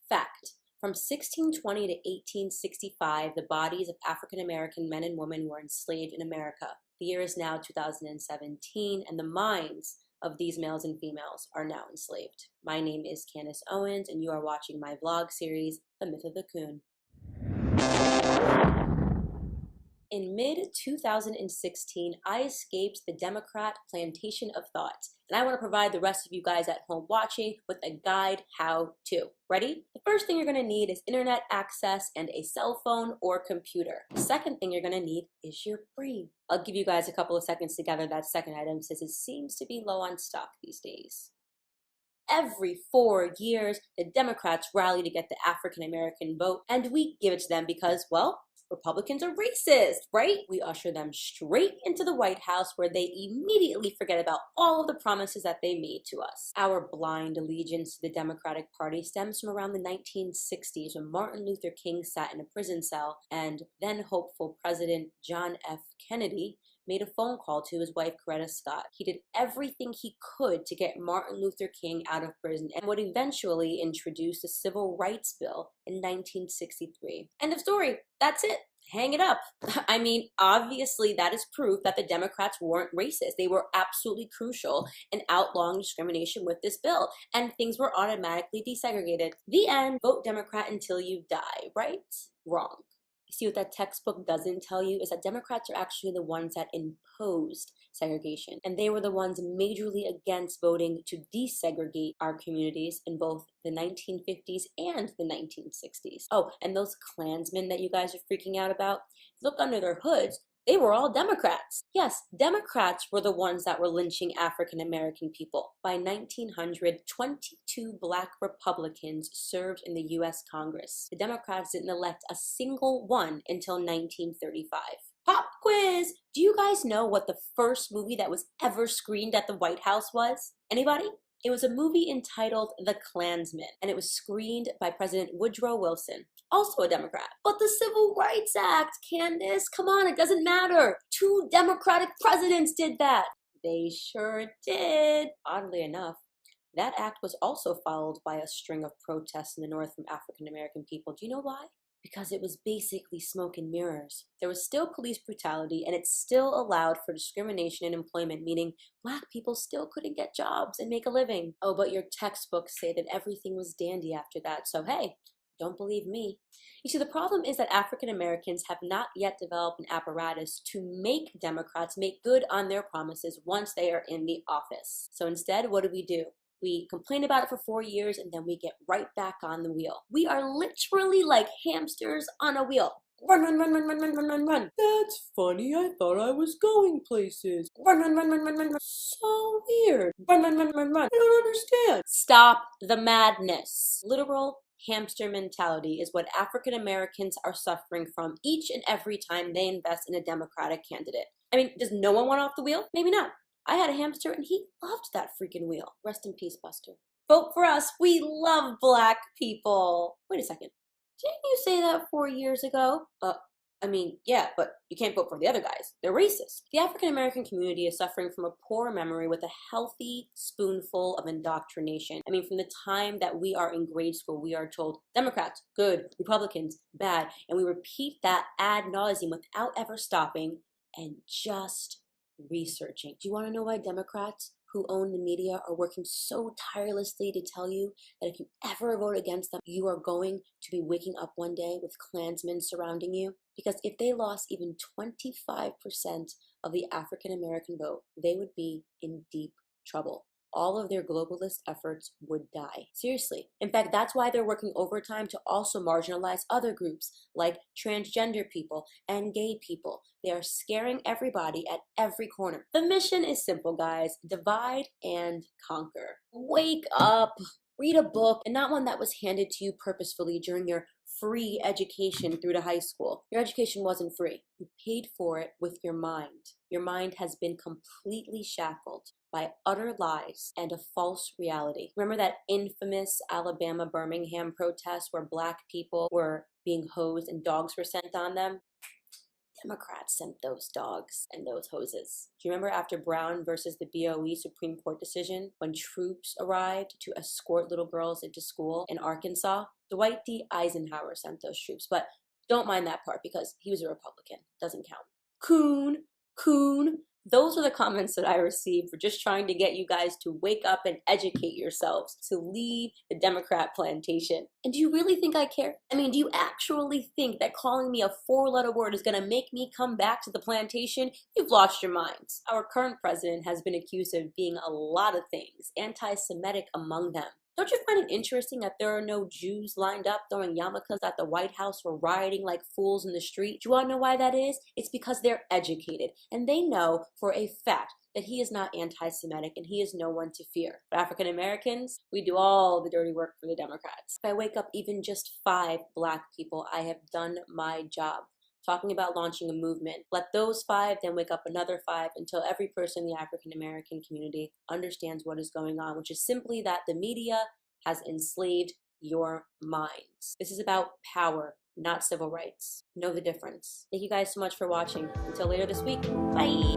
Fact. From 1620 to 1865, the bodies of African American men and women were enslaved in America. The year is now 2017, and the minds of these males and females are now enslaved. My name is Candace Owens, and you are watching my vlog series, The Myth of the Coon. In mid-2016, I escaped the Democrat plantation of thought, and I want to provide the rest of you guys at home watching with a guide how-to. Ready? The first thing you're going to need is internet access and a cell phone or computer. The second thing you're going to need is your brain. I'll give you guys a couple of seconds to gather that second item since it seems to be low on stock these days. Every 4 years, the Democrats rally to get the African American vote, and we give it to them because, well, Republicans are racist, right? We usher them straight into the White House where they immediately forget about all of the promises that they made to us. Our blind allegiance to the Democratic Party stems from around the 1960s when Martin Luther King sat in a prison cell and then hopeful President John F. Kennedy made a phone call to his wife, Coretta Scott. He did everything he could to get Martin Luther King out of prison and would eventually introduce the Civil Rights Bill in 1963. End of story. That's it. Hang it up. I mean, obviously that is proof that the Democrats weren't racist. They were absolutely crucial in outlawing discrimination with this bill, and things were automatically desegregated. The end. Vote Democrat until you die, right? Wrong. You see, what that textbook doesn't tell you is that Democrats are actually the ones that imposed segregation, and they were the ones majorly against voting to desegregate our communities in both the 1950s and the 1960s. Oh, and those Klansmen that you guys are freaking out about, look under their hoods. They were all Democrats. Yes, Democrats were the ones that were lynching African American people. By 1900, 22 Black Republicans served in the U.S. Congress. The Democrats didn't elect a single one until 1935. Pop quiz! Do you guys know what the first movie that was ever screened at the White House was? Anybody? It was a movie entitled The Klansman, and it was screened by President Woodrow Wilson, also a Democrat. But the Civil Rights Act, Candace, come on, it doesn't matter. 2 Democratic presidents did that. They sure did. Oddly enough, that act was also followed by a string of protests in the North from African American people. Do you know why? Because it was basically smoke and mirrors. There was still police brutality, and it still allowed for discrimination in employment, meaning Black people still couldn't get jobs and make a living. Oh, but your textbooks say that everything was dandy after that, so hey, don't believe me. You see, the problem is that African Americans have not yet developed an apparatus to make Democrats make good on their promises once they are in the office. So instead, what do? We complain about it for 4 years, and then we get right back on the wheel. We are literally like hamsters on a wheel. Run, run, run, run, run, run, run, run, run. That's funny. I thought I was going places. Run, run, run, run, run, run, run. So weird. Run, run, run, run, run. I don't understand. Stop the madness. Literal hamster mentality is what African Americans are suffering from each and every time they invest in a Democratic candidate. I mean, does no one want off the wheel? Maybe not. I had a hamster and he loved that freaking wheel. Rest in peace, Buster. Vote for us. We love Black people. Wait a second. Didn't you say that 4 years ago? Yeah, but you can't vote for the other guys. They're racist. The African American community is suffering from a poor memory with a healthy spoonful of indoctrination. I mean, from the time that we are in grade school, we are told Democrats, good, Republicans, bad, and we repeat that ad nauseum without ever stopping and just researching. Do you want to know why Democrats who own the media are working so tirelessly to tell you that if you ever vote against them, you are going to be waking up one day with Klansmen surrounding you? Because if they lost even 25% of the African American vote, they would be in deep trouble. All of their globalist efforts would die. Seriously. In fact, that's why they're working overtime to also marginalize other groups like transgender people and gay people. They are scaring everybody at every corner. The mission is simple, guys. Divide and conquer. Wake up. Read a book, and not one that was handed to you purposefully during your free education through to high school. Your education wasn't free. You paid for it with your mind. Your mind has been completely shackled by utter lies and a false reality. Remember that infamous Alabama Birmingham protest where Black people were being hosed and dogs were sent on them? Democrats sent those dogs and those hoses. Do you remember after Brown versus the BOE Supreme Court decision, when troops arrived to escort little girls into school in Arkansas? Dwight D. Eisenhower sent those troops, but don't mind that part because he was a Republican. Doesn't count. Coon, coon. Those are the comments that I received for just trying to get you guys to wake up and educate yourselves to leave the Democrat plantation. And do you really think I care? I mean, do you actually think that calling me a four-letter word is going to make me come back to the plantation? You've lost your minds. Our current president has been accused of being a lot of things, anti-Semitic among them. Don't you find it interesting that there are no Jews lined up throwing yarmulkes at the White House or rioting like fools in the street? Do you want to know why that is? It's because they're educated, and they know for a fact that he is not anti-Semitic and he is no one to fear. But African Americans, we do all the dirty work for the Democrats. If I wake up even just 5 Black people, I have done my job. Talking about launching a movement. Let those 5 then wake up another 5 until every person in the African American community understands what is going on, which is simply that the media has enslaved your minds. This is about power, not civil rights. Know the difference. Thank you guys so much for watching. Until later this week, bye!